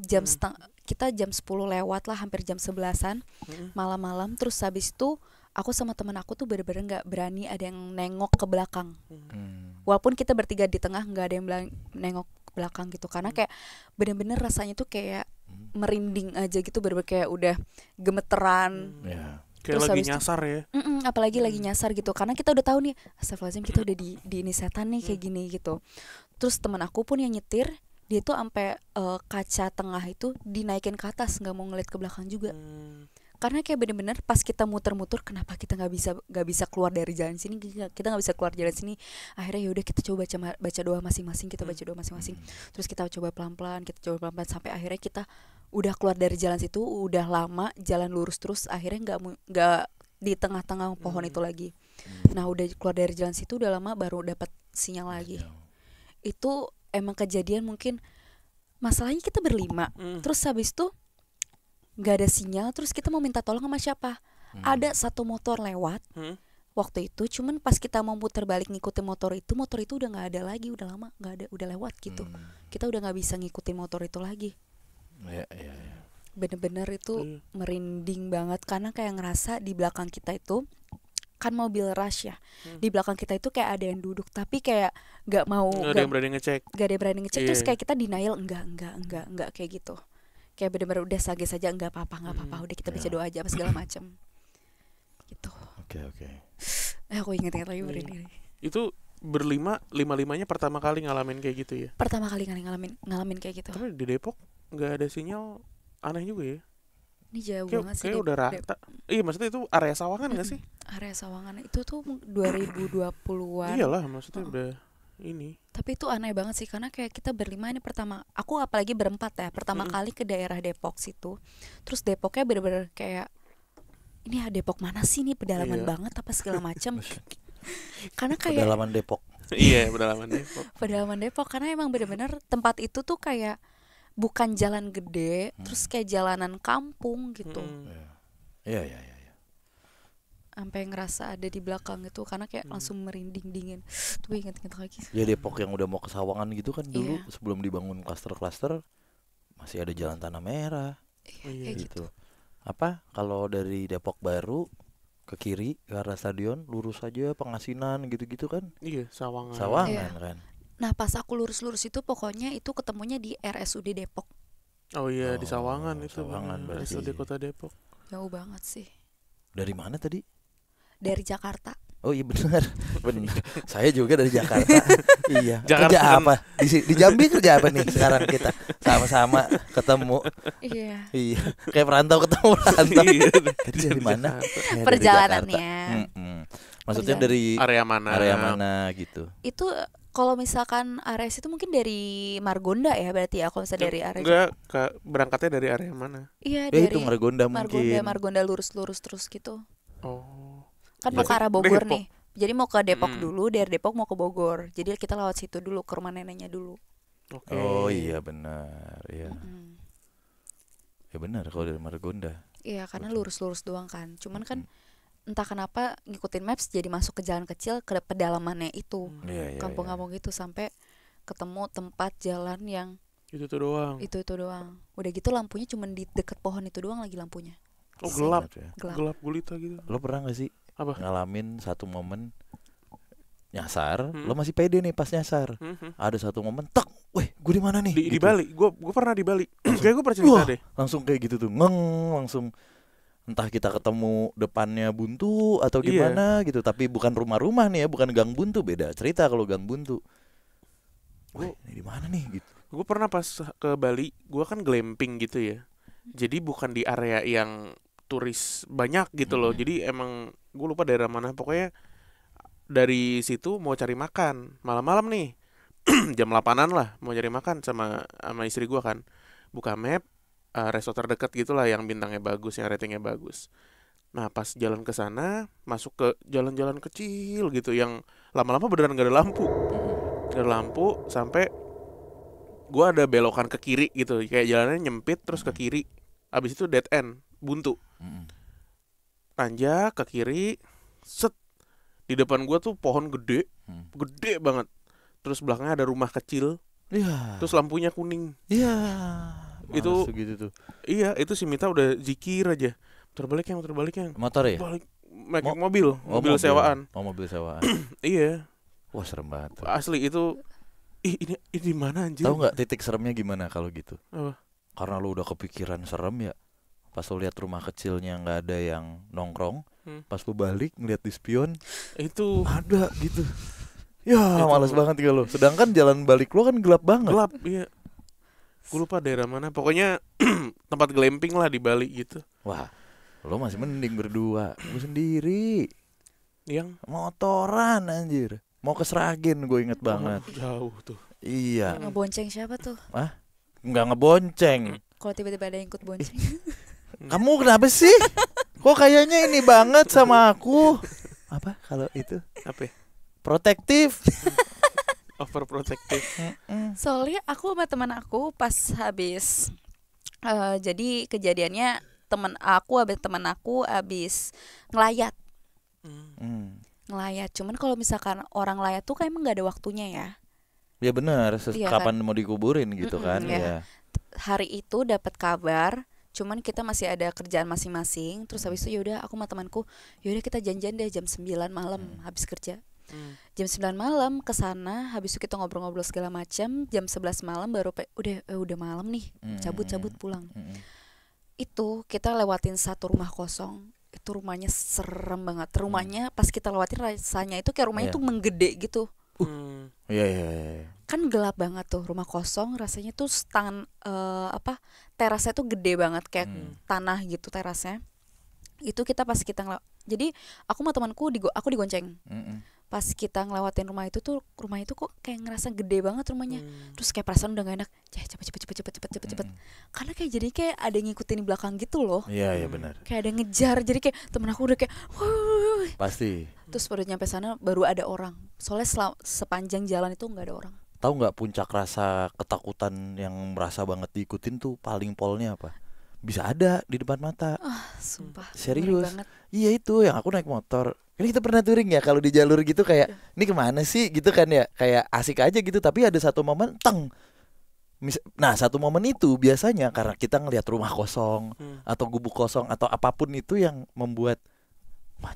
kita jam 10 lewat lah, hampir jam 11-an malam-malam. Terus habis itu aku sama teman aku tuh bener-bener nggak berani ada yang nengok ke belakang. Walaupun kita bertiga di tengah, nggak ada yang nengok ke belakang gitu, karena kayak bener-bener rasanya tuh kayak merinding aja gitu, bener-bener kayak udah gemeteran. Kayak Terus lagi nyasar ya. Apalagi lagi nyasar gitu, karena kita udah tahu nih, astagfirullahaladzim, kita udah di ini setan nih kayak gini gitu. Terus teman aku pun yang nyetir, dia tuh sampai kaca tengah itu dinaikin ke atas, nggak mau ngeliat ke belakang juga. Karena kayak bener-bener pas kita muter-muter, kenapa kita nggak bisa keluar dari jalan sini, kita nggak bisa keluar jalan sini. Akhirnya yaudah kita coba baca doa masing-masing, terus kita coba pelan-pelan sampai akhirnya kita udah keluar dari jalan situ. Udah lama jalan lurus terus, akhirnya nggak di tengah-tengah pohon itu lagi. Nah udah keluar dari jalan situ udah lama, baru dapat sinyal lagi. Itu emang kejadian, mungkin masalahnya kita berlima, terus habis itu nggak ada sinyal, terus kita mau minta tolong sama siapa? Ada satu motor lewat waktu itu, cuman pas kita mau putar balik ngikutin motor itu udah nggak ada lagi, udah lama nggak ada, udah lewat gitu. Kita udah nggak bisa ngikutin motor itu lagi. Bener-bener itu merinding banget, karena kayak ngerasa di belakang kita itu kan mobil rush ya, di belakang kita itu kayak ada yang duduk, tapi kayak nggak ada yang berani ngecek. Terus kayak kita denial, enggak kayak gitu. Kayak bener-bener udah sage saja, nggak apa-apa, udah kita baca doa aja apa segala macam gitu. Oke. Aku inget-inget lagi merinding. Itu lima-limanya pertama kali ngalamin kayak gitu ya? Pertama kali ngalamin kayak gitu. Tapi di Depok nggak ada sinyal, aneh juga ya. Ini jauh banget sih. Kayak udah rata. Iya, maksudnya itu area Sawangan nggak sih? Area Sawangan itu tuh 2020-an. Iyalah, maksudnya udah ini. Tapi itu aneh banget sih, karena kayak kita berlima ini pertama, aku apalagi berempat ya, pertama kali ke daerah Depok situ. Terus Depoknya bener-bener kayak, ini ya Depok mana sih, nih pedalaman banget apa segala macam. Karena kayak pedalaman Depok. Iya, pedalaman Depok. Pedalaman Depok, karena emang bener-bener tempat itu tuh kayak bukan jalan gede, terus kayak jalanan kampung gitu. Iya. Sampai ngerasa ada di belakang gitu, karena kayak langsung merinding dingin. Tuh inget-inget lagi. Ya Depok yang udah mau ke Sawangan gitu kan dulu, sebelum dibangun klaster-klaster masih ada jalan tanah merah. Kayak gitu. Apa kalau dari Depok Baru ke kiri ke arah stadion lurus aja Pengasinan gitu-gitu kan? Iya, Sawangan kan. Nah pas aku lurus-lurus itu pokoknya itu ketemunya di RSUD Depok. Oh iya, di Sawangan itu. Sawangan berarti. RSUD Kota Depok. Jauh banget sih. Dari mana tadi? Dari Jakarta. Oh iya benar. Saya juga dari Jakarta. Iya. Jakarta kerja kan. apa? Di Jambi kerja apa nih sekarang kita? Sama-sama ketemu. Iya. Kayak perantau ketemu perantau. Tadi dari mana? Perjalanannya. Maksudnya dari area mana gitu. Itu kalau misalkan Ares itu mungkin dari Margonda ya, berarti ya kalau misalnya dari Ares. Enggak, berangkatnya dari area mana? Iya, dari itu Margonda mungkin. Margonda lurus terus gitu. Oh. Kan mau ke arah Bogor nih. Jadi mau ke Depok dulu, dari Depok mau ke Bogor. Jadi kita lewat situ dulu, ke rumah neneknya dulu. Okay. Oh iya benar, ya. Ya benar kalau dari Margonda. Iya, karena lurus doang kan. Cuman kan entah kenapa ngikutin maps jadi masuk ke jalan kecil, ke pedalamannya itu. Kampung-kampung gitu, sampai ketemu tempat jalan yang itu doang. Itu doang. Udah gitu lampunya cuma di deket pohon itu doang lagi lampunya. Oh, gelap gulita gitu. Lo pernah gak sih ngalamin satu momen nyasar, lo masih pede nih pas nyasar. Ada satu momen tek, weh, gue di mana nih? Di Bali. Gue pernah di Bali. Kayak gue pernah cerita deh. Langsung kayak gitu tuh, langsung entah kita ketemu depannya buntu atau gimana gitu, tapi bukan rumah-rumah nih ya, bukan gang buntu, beda cerita kalau gang buntu. Weh, ini di mana nih gitu. Gue pernah pas ke Bali, gue kan glamping gitu ya. Jadi bukan di area yang turis banyak gitu loh. Jadi emang gue lupa daerah mana, pokoknya dari situ mau cari makan malam-malam nih. Jam 8-an lah mau cari makan sama istri gue kan. Buka map, resort terdekat gitulah yang bintangnya bagus, yang ratingnya bagus. Nah pas jalan ke sana, masuk ke jalan-jalan kecil gitu yang lama-lama beneran gak ada lampu. Gak ada lampu sampai gue ada belokan ke kiri gitu, kayak jalannya nyempit terus ke kiri. Abis itu dead end, buntu. nanjak ke kiri, set. Di depan gua tuh pohon gede, gede banget. Terus belakangnya ada rumah kecil. Iya. Terus lampunya kuning. Iya. Itu gitu tuh. Iya, itu si Mita udah zikir aja. Muter balik yang. Motor ya? Balik mobil sewaan. Oh, mobil sewaan. Iya. Wah, serem banget. Asli itu. Ini di mana anjir? Tahu nggak titik seremnya gimana kalau gitu? Apa? Karena lu udah kepikiran serem ya. Pas lu lihat rumah kecilnya nggak ada yang nongkrong, pas lu balik ngeliat di spion itu ada gitu. Ya, males banget ya lo. Sedangkan jalan balik lu kan gelap banget. Gelap, iya. Gue lupa daerah mana. Pokoknya tempat glamping lah di Bali gitu. Wah, lo masih mending berdua. Gue sendiri. Yang motoran anjir. Mau ke Sragen gue inget banget. Jauh tuh. Iya. Ngebonceng siapa tuh? Nggak ngebonceng. Kalau tiba-tiba ada yang ikut bonceng. Kamu kenapa sih? Kok kayaknya ini banget sama aku? Apa kalau itu? Apa? Protektif. Overprotective. Soalnya aku sama teman aku pas habis jadi kejadiannya teman aku habis ngelayat. Ngelayat. Cuman kalau misalkan orang layat tuh kayak emang gak ada waktunya ya. Ya benar, Iya kapan kan? mau dikuburin gitu kan ya. ya. Hari itu dapat kabar, cuman kita masih ada kerjaan masing-masing. Terus habis itu yaudah aku sama temanku, yaudah kita janjian deh jam 9 malam habis kerja. Jam 9 malam ke sana, habis itu kita ngobrol-ngobrol segala macam. Jam 11 malam baru udah malam nih, cabut-cabut pulang. Itu kita lewatin satu rumah kosong. Itu rumahnya serem banget. Rumahnya pas kita lewatin rasanya itu kayak rumahnya tuh menggede gitu. Iya. Kan gelap banget tuh, rumah kosong, rasanya tuh terasnya tuh gede banget kayak tanah gitu terasnya. Itu kita pas kita jadi aku sama temanku aku digonceng. Pas kita ngelewatin rumah itu kok kayak ngerasa gede banget rumahnya. Terus kayak perasaan udah gak enak. Cepet. Karena kayak jadi kayak ada yang ngikutin di belakang gitu loh. Iya benar. Kayak ada yang ngejar. Jadi kayak temen aku udah kayak pasti. Terus baru nyampe sana baru ada orang. Soalnya sepanjang jalan itu gak ada orang. Tahu nggak puncak rasa ketakutan yang merasa banget diikutin tuh paling polnya apa? Bisa ada di depan mata. Sumpah. Serius. Iya itu yang aku naik motor. Kan kita pernah touring ya, kalau di jalur gitu kayak ini kemana sih gitu kan ya, kayak asik aja gitu. Tapi ada satu momen nah satu momen itu biasanya karena kita ngelihat rumah kosong atau gubuk kosong atau apapun itu yang membuat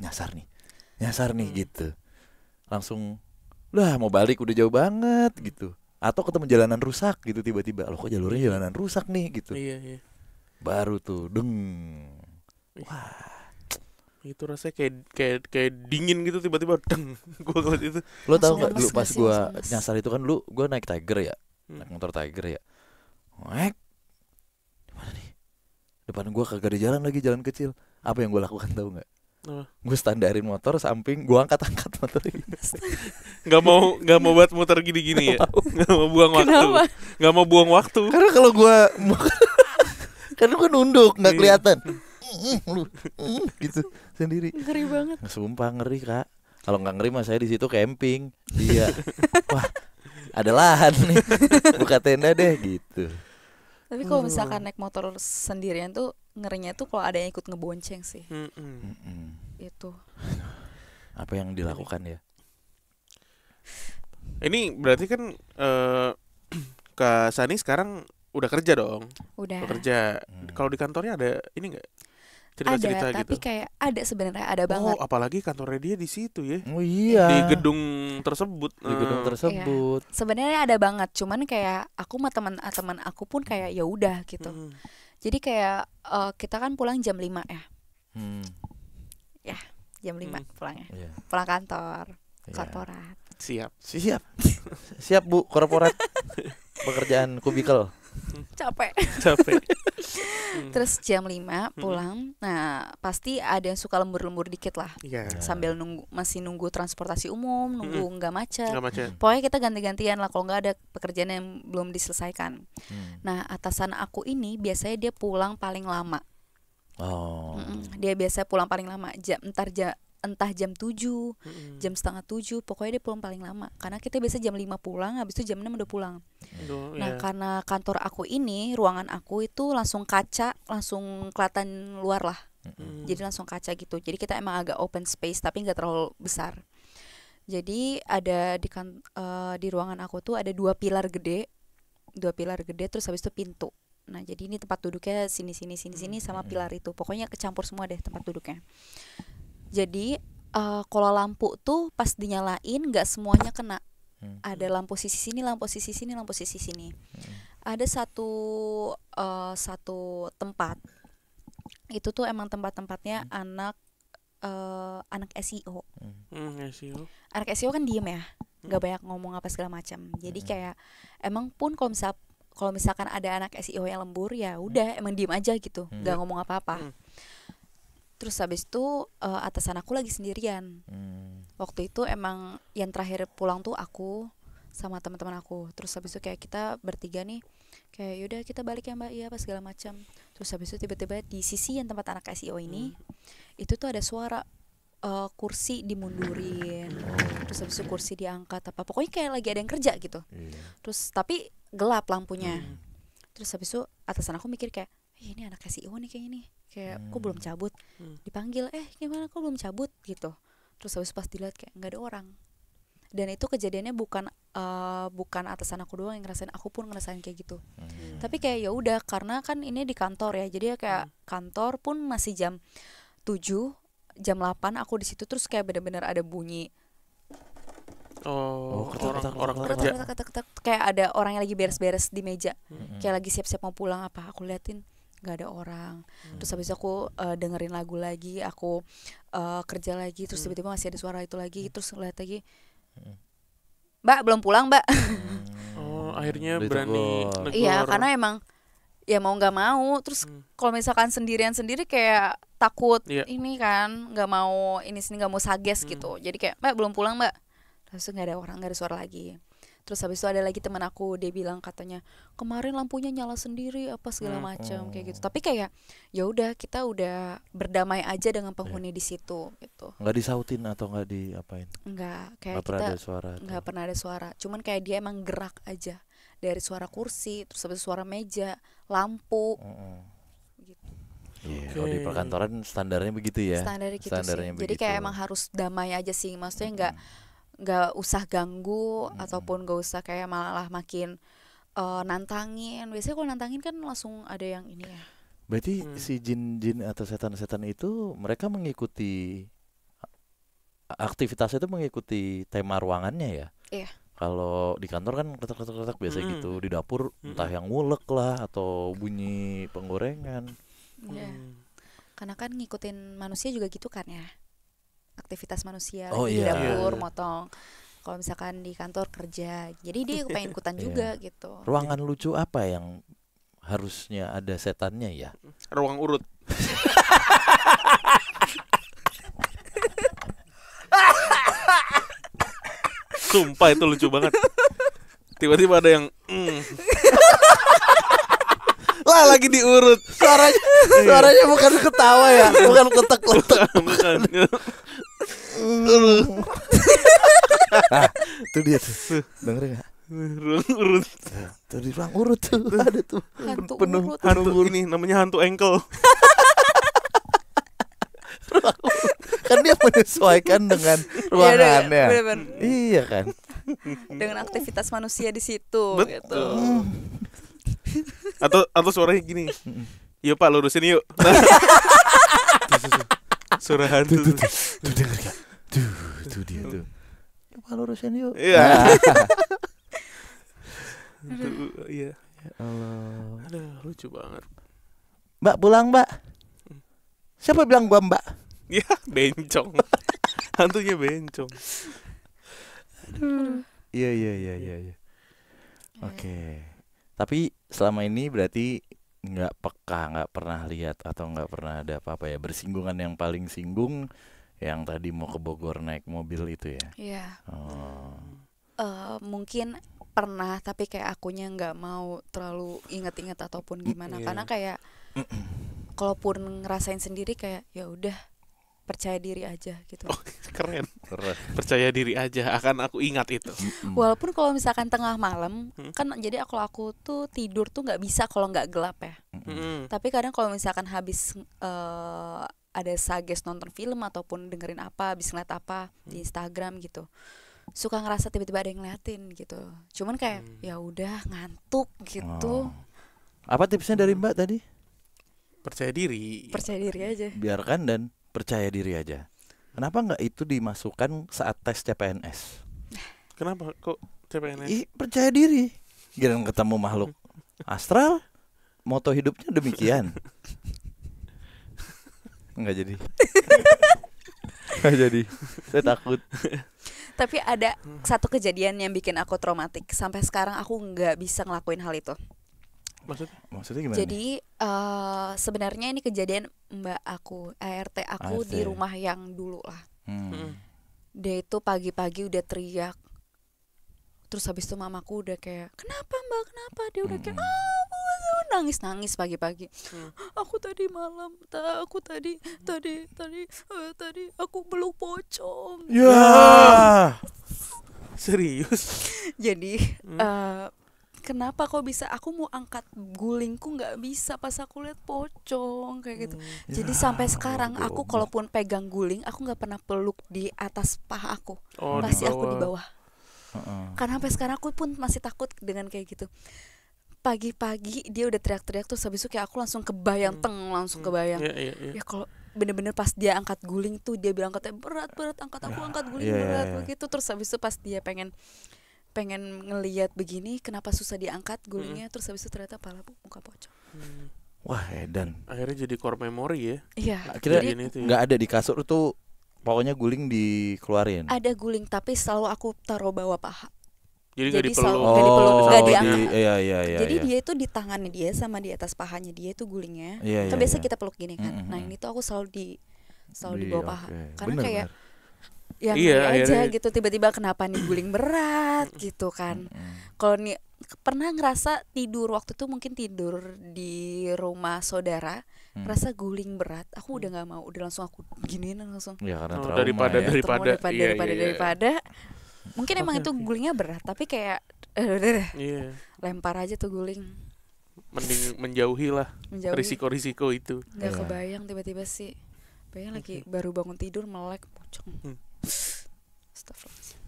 nyasar nih gitu. Langsung mau balik udah jauh banget gitu. Atau ketemu jalanan rusak gitu tiba-tiba. Loh kok jalurnya jalanan rusak nih gitu. Iya. Baru tuh wah. Itu rasanya kayak dingin gitu tiba-tiba gua ngeliat itu. Lo tau nggak dulu pas gua nyasar itu kan gua naik Tiger ya, naik motor Tiger ya. Gimana nih? Depan gua kagak ada jalan lagi, jalan kecil. Apa yang gua lakukan tau nggak? Gue standarin motor samping, gue angkat motor ini. Nggak mau buat motor gini-gini ya. Nggak mau buang waktu. Kenapa? Nggak mau buang waktu. Karena kalau gue karena gue nunduk nggak kelihatan. Gitu sendiri. Ngeri banget. Sumpah ngeri kak. Kalau nggak ngeri mah saya di situ camping. Iya. Wah ada lahan nih. Buka tenda deh gitu. Tapi kalau misalkan naik motor sendirian tuh ngerinya tuh kalau ada yang ikut ngebonceng sih. Itu. Apa yang dilakukan ya? Ini berarti kan Kak Sani sekarang udah kerja dong. Udah. Kerja. Kalau di kantornya ada ini nggak? Cerita-cerita ada, tapi gitu. kayak ada sebenarnya ada banget. Oh, apalagi kantornya dia di situ ya. Oh iya. Di gedung tersebut. Di gedung tersebut. Iya. Sebenarnya ada banget, cuman kayak aku sama teman aku pun kayak ya udah gitu. Jadi kayak kita kan pulang jam 5 ya. Ya, jam 5 pulangnya. Yeah. Pulang kantor, Yeah. korporat. Siap Bu, korporat. Pekerjaan kubikel. Capek. Terus jam 5 pulang. Nah, pasti ada yang suka lembur-lembur dikit lah. Yeah. Sambil masih nunggu transportasi umum, nunggu nggak macet. macet. Pokoknya kita ganti-gantian lah kalau nggak ada pekerjaan yang belum diselesaikan. Nah, atasan aku ini biasanya dia pulang paling lama. Oh. Dia biasa pulang paling lama entah jam 7, jam setengah 7, pokoknya dia pulang paling lama. Karena kita biasa jam 5 pulang, habis itu jam 6 udah pulang. Nah, karena kantor aku ini, ruangan aku itu langsung kaca, langsung kelihatan luar lah. Jadi langsung kaca gitu. Jadi kita emang agak open space tapi nggak terlalu besar. Jadi ada di ruangan aku tuh ada dua pilar gede terus habis itu pintu. Nah jadi ini tempat duduknya sini sama pilar itu. Pokoknya kecampur semua deh tempat duduknya. Jadi kalau lampu tuh pas dinyalain nggak semuanya kena. Ada lampu sisi sini, lampu sisi sini, lampu sisi sini. Ada satu tempat itu tuh emang tempat-tempatnya anak SEO. SEO. Anak SEO kan diem ya, nggak banyak ngomong apa segala macam. Jadi kayak emang pun kalau misalkan ada anak SEO yang lembur ya udah emang diem aja gitu, nggak ngomong apa-apa. Terus habis itu atasan aku lagi sendirian. Waktu itu emang yang terakhir pulang tuh aku sama teman-teman aku. Terus habis itu kayak kita bertiga nih kayak yaudah kita balik ya mbak, iya apa segala macam. Terus habis itu tiba-tiba di sisi yang tempat anak SEO ini itu tuh ada suara kursi dimundurin. Terus habis itu kursi diangkat apa. Pokoknya kayak lagi ada yang kerja gitu. Terus tapi gelap lampunya. Terus habis itu atasan aku mikir kayak ini anak SEO nih kayak ini. Kayak kok belum cabut. Dipanggil gimana kok belum cabut gitu. Terus habis pas dilihat kayak nggak ada orang. Dan itu kejadiannya bukan atasan aku doang yang ngerasain, aku pun ngerasain kayak gitu. Tapi kayak ya udah karena kan ini di kantor ya, jadi ya kayak kantor pun masih jam 7, jam 8 aku di situ. Terus kayak benar-benar ada bunyi orang kerja. Kayak ada orang yang lagi beres-beres di meja, kayak lagi siap-siap mau pulang apa. Aku liatin nggak ada orang. Terus habis aku dengerin lagu lagi, aku kerja lagi. Terus tiba-tiba masih ada suara itu lagi. Terus ngeliat lagi, mbak belum pulang mbak. Akhirnya berani negor. Iya karena emang ya mau nggak mau. Terus kalau misalkan sendirian sendiri kayak takut ini kan, nggak mau ini sini, nggak mau sages gitu. Jadi kayak mbak belum pulang mbak. Terus nggak ada orang, nggak ada suara lagi. Terus habis itu ada lagi teman aku, dia bilang katanya kemarin lampunya nyala sendiri apa segala macam kayak gitu. Tapi kayak ya udah kita udah berdamai aja dengan penghuni di situ gitu. Nggak disautin atau nggak diapain? Nggak, kayak nggak kita ada suara nggak pernah ada suara. Cuman kayak dia emang gerak aja dari suara kursi, terus habis suara meja, lampu. Gitu. Iya, kalau di perkantoran standarnya begitu ya. Standarnya gitu Standarnya sih. Jadi begitu. kayak emang harus damai aja sih. Maksudnya nggak usah ganggu ataupun nggak usah kayak malah makin nantangin. Biasanya kalau nantangin kan langsung ada yang ini ya. Berarti si jin-jin atau setan-setan itu mereka mengikuti aktivitasnya itu mengikuti tema ruangannya ya? Iya. Kalau di kantor kan ketak-ketak biasa gitu, di dapur entah yang ngulek lah atau bunyi penggorengan. Iya. Karena kan ngikutin manusia juga gitu kan ya. Aktivitas manusia di dapur motong. Kalau misalkan di kantor kerja, jadi dia pengen ikutan juga gitu. Ruangan lucu apa yang harusnya ada setannya ya? Ruang urut. Sumpah itu lucu banget. Tiba-tiba ada yang lah lagi diurut. Suaranya bukan ketawa ya, bukan ketek-ketek. Bukan. Itu dia tuh. Dengerin enggak? Ruang urut. Tuh di ruang urut tuh ada tuh. Hantu penuh urut. Hantu ini namanya hantu engkel. Kan dia menyesuaikan dengan ruangannya. Bener-bener. Iya kan? Dengan aktivitas manusia di situ gitu. Atau suaranya gini. Yuk Pak lurusin yuk. Suara hantu. Tuh denger gak? Tuh dia tuh. Yuk Pak lurusin yuk. Iya. Iya. Ya Allah. Aduh, lucu banget. Mbak pulang mbak. Siapa bilang gua mbak? Ya bencong. Hantunya bencong. Iya. Oke. Tapi selama ini berarti nggak peka, nggak pernah lihat atau nggak pernah ada apa-apa ya, bersinggungan. Yang paling singgung yang tadi mau ke Bogor naik mobil itu ya? Iya. Oh. Mungkin pernah tapi kayak akunya nggak mau terlalu inget-inget ataupun gimana. Karena kayak kalaupun ngerasain sendiri kayak ya udah percaya diri aja gitu. Oh, keren. Keren. Percaya diri aja, akan aku ingat itu. Walaupun kalau misalkan tengah malam kan, jadi aku tuh tidur tuh nggak bisa kalau nggak gelap ya. Tapi kadang kalau misalkan habis ada sages nonton film ataupun dengerin apa, habis ngeliat apa di Instagram gitu, suka ngerasa tiba-tiba ada yang ngeliatin gitu. Cuman kayak ya udah ngantuk gitu. Apa tipsnya dari Mbak tadi? Percaya diri. Percaya diri aja. Biarkan dan percaya diri aja. Kenapa nggak itu dimasukkan saat tes CPNS? Kenapa kok CPNS? Ih, percaya diri. Giliran ketemu makhluk astral, moto hidupnya demikian. Nggak jadi. Nggak jadi. Saya takut. Tapi ada satu kejadian yang bikin aku traumatik. Sampai sekarang aku nggak bisa ngelakuin hal itu. Maksudnya gimana? Jadi sebenarnya ini kejadian mbak aku, ART aku ART. di rumah yang dulu lah. Dia itu pagi-pagi udah teriak. Terus habis itu mamaku udah kayak, kenapa mbak, kenapa? Dia udah kayak, nangis-nangis pagi-pagi. Aku tadi malam, aku tadi aku meluk pocong. Ya. Serius? Jadi kenapa kok bisa, aku mau angkat gulingku nggak bisa pas aku lihat pocong kayak gitu. Jadi sampai sekarang aku kalaupun pegang guling, aku nggak pernah peluk di atas paha aku. Pasti aku di bawah. Karena sampai sekarang aku pun masih takut dengan kayak gitu. Pagi-pagi dia udah teriak-teriak, terus habis itu kayak aku langsung kebayang, langsung kebayang. Ya kalau bener-bener pas dia angkat guling tuh, dia bilang katanya berat angkat aku, angkat guling berat begitu. Terus habis itu pas dia pengen ngelihat begini, kenapa susah diangkat gulingnya, terus habis itu ternyata pala muka pocong. Wah, edan. Akhirnya jadi core memory ya. Iya. Akhirnya nggak ada di kasur tuh, pokoknya guling dikeluarin. Ada guling tapi selalu aku taruh bawah paha. Jadi selalu dipeluk. nggak dipeluk, nggak diangkat. Iya. Jadi dia itu di tangannya dia sama di atas pahanya dia itu gulingnya. Iya, Kan iya, biasa iya. kita peluk gini kan. Nah ini tuh aku selalu di bawah paha. Karena Bener, kayak bener. ya Iya, ngeri aja akhirnya. gitu, tiba-tiba kenapa nih guling berat gitu kan. Kalau nih pernah ngerasa tidur waktu itu, mungkin tidur di rumah saudara, ngerasa guling berat, aku udah nggak mau, udah langsung aku giniin langsung. Ya karena Oh, trauma daripada- ya. daripada mungkin emang itu gulingnya berat, tapi kayak udah Iya. lempar aja tuh guling, Mending menjauhi lah menjauhi. risiko-risiko itu. Nggak Iya. kebayang tiba-tiba sih, bayang lagi baru bangun tidur melek pocong. Astagfirullahaladzim.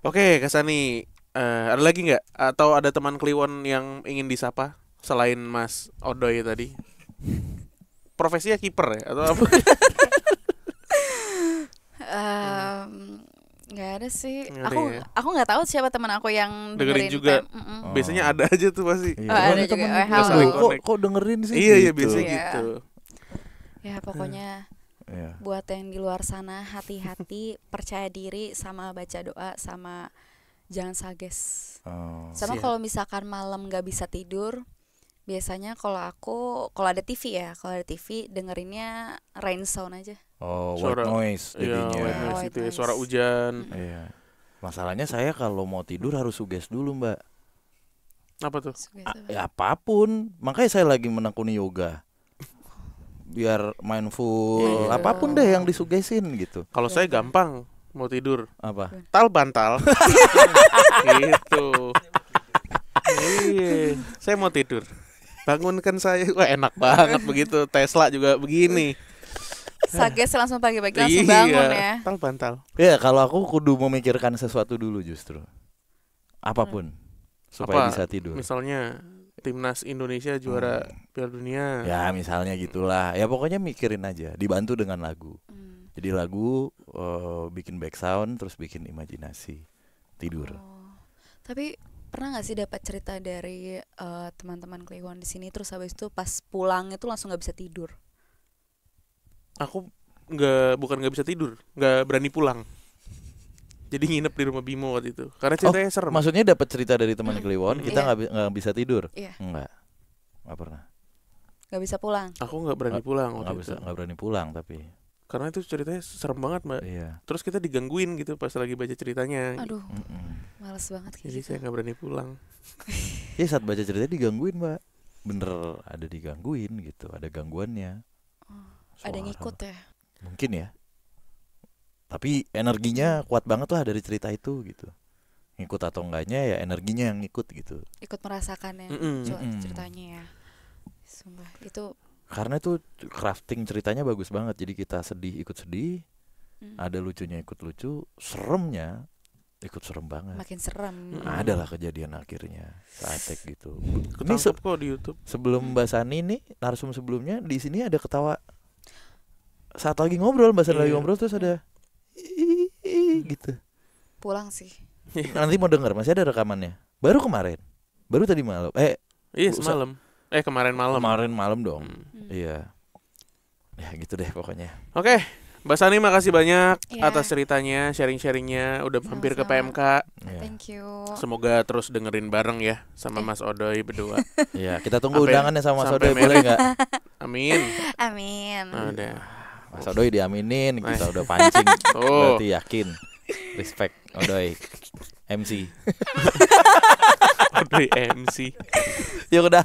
Oke, Kasani, ada lagi nggak? Atau ada teman Kliwon yang ingin disapa selain Mas Odoy tadi? Profesinya kiper ya atau apa? Nggak ada sih. Nggak ada ya? Aku nggak tahu siapa teman aku yang Dengerin juga. Biasanya ada aja tuh pasti. Iya. ada Gimana juga. temen? Halo. Kok dengerin sih? Iya, gitu. biasanya Iya. gitu. Ya pokoknya Iya. buat yang di luar sana, hati-hati, percaya diri, sama baca doa, sama jangan sages. Oh. Sama Siap. kalau misalkan malam nggak bisa tidur, biasanya kalau ada TV ya, kalau ada TV dengerinnya rain sound aja. Oh, Suara- white noise Iya, jadinya. white noise White itu ya, noise. suara hujan. Iya. Masalahnya saya kalau mau tidur harus suges dulu, Mbak. Apa tuh? Ya apapun. Makanya saya lagi menekuni yoga. Biar mindful, Iya. apapun deh yang disugesin gitu. Kalau saya gampang mau tidur, Apa? tal bantal. Gitu. Iya, saya mau tidur. Bangunkan saya. Wah, enak banget begitu. Tesla juga begini. Sages langsung pagi-pagi langsung bangun ya. Tal bantal. Ya kalau aku kudu memikirkan sesuatu dulu justru. Apapun supaya Apa? bisa tidur. Misalnya timnas Indonesia juara Piala Dunia. Ya misalnya gitulah. Ya pokoknya mikirin aja. Dibantu dengan lagu. Jadi lagu bikin back sound, terus bikin imajinasi. Tidur. Tapi pernah nggak sih dapat cerita dari teman-teman Kliwon di sini, terus habis itu pas pulang itu langsung nggak bisa tidur? Aku bukan nggak bisa tidur, nggak berani pulang. Jadi nginep di rumah Bimo waktu itu. Karena ceritanya serem. Maksudnya dapat cerita dari teman Kliwon, kita Iya. nggak bisa tidur? Iya. Nggak pernah. Nggak bisa pulang. Aku nggak berani pulang waktu itu. Nggak berani pulang tapi. Karena itu ceritanya serem banget, Mbak. Iya. Terus kita digangguin gitu pas lagi baca ceritanya. Aduh, Mm-mm. males banget kayak Jadi gitu. saya nggak berani pulang. Ya saat baca cerita digangguin, Mbak. Bener ada digangguin gitu, ada gangguannya. Ada yang Suara. ngikut ya. Mungkin ya. Tapi energinya kuat banget lah dari cerita itu gitu. Ngikut atau enggaknya ya energinya yang ngikut gitu. Ikut merasakan ya ceritanya ya. Sumpah itu Karena itu crafting ceritanya bagus banget. Jadi kita sedih ikut sedih, ada lucunya ikut lucu, seremnya ikut serem banget. makin serem. Adalah kejadian akhirnya saat gitu. Ketangkep kok di YouTube. Sebelum Mbak Sani nih narsum sebelumnya di sini ada ketawa saat lagi ngobrol, Mbak Sani lagi ngobrol terus ada gitu. Pulang sih. Nanti mau denger, masih ada rekamannya. Baru kemarin. Baru tadi malam. Iya semalam. Kemarin malam. Kemarin malam dong. Iya. Ya gitu deh pokoknya. Oke, Mbak Sani makasih banyak Iya. atas ceritanya, sharing-sharingnya, udah mampir ke Sama-sama. PMK. Iya. Thank you. Semoga terus dengerin bareng ya sama Mas Odoy berdua. Iya, kita tunggu Sampai- undangannya sama Mas sampai Odoy boleh merek. enggak? Amin. Amin. Udah. Mas Odoy diaminin, kita udah pancing. Oh. Berarti yakin. Respect Odoy. MC. Odoy MC. Ya udah.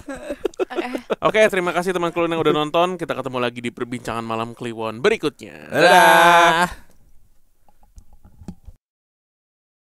Oke, terima kasih teman Kliwon yang udah nonton. Kita ketemu lagi di perbincangan malam Kliwon berikutnya. Dadah.